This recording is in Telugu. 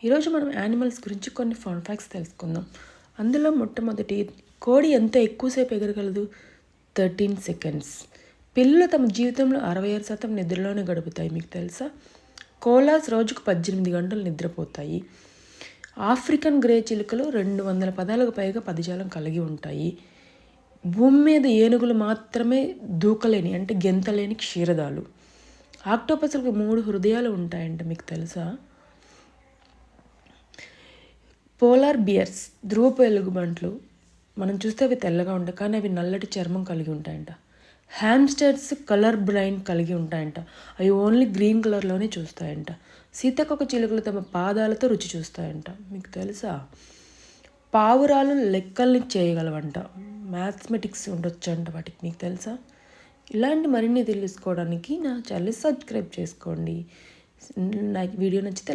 ఈరోజు మనం యానిమల్స్ గురించి కొన్ని ఫన్ ఫ్యాక్ట్స్ తెలుసుకుందాం. అందులో మొట్టమొదటి, కోడి ఎంత ఎక్కువసేపు ఎగరగలదు? 13 సెకండ్స్. పిల్లులు తమ జీవితంలో 66% నిద్రలోనే గడుపుతాయి, మీకు తెలుసా? కోలాస్ రోజుకు 18 గంటలు నిద్రపోతాయి. ఆఫ్రికన్ గ్రే చిలుకలు 200 పదాలకు పైగా పదజాలం కలిగి ఉంటాయి. భూమి మీద ఏనుగులు మాత్రమే దూకలేని అంటే గెంతలేని క్షీరదాలు. ఆక్టోపస్లకు 3 హృదయాలు ఉంటాయంట, మీకు తెలుసా? పోలార్ బియర్స్ ధ్రువపు ఎలుగుబంట్లు మనం చూస్తే అవి తెల్లగా ఉంటాయి, కానీ అవి నల్లటి చర్మం కలిగి ఉంటాయంట. హ్యామ్స్టర్స్ కలర్ బ్లైండ్ కలిగి ఉంటాయంట, అవి ఓన్లీ గ్రీన్ కలర్లోనే చూస్తాయంట. సీతాకోక చిలుకలు తమ పాదాలతో రుచి చూస్తాయంట, మీకు తెలుసా? పావురాలు లెక్కల్ని చేయగలవంట, మ్యాథమెటిక్స్ ఉండొచ్చు అంట వాటికి, మీకు తెలుసా? ఇలాంటి మరిన్ని తెలుసుకోవడానికి నా ఛానల్ సబ్స్క్రైబ్ చేసుకోండి. నాకు వీడియో నచ్చితే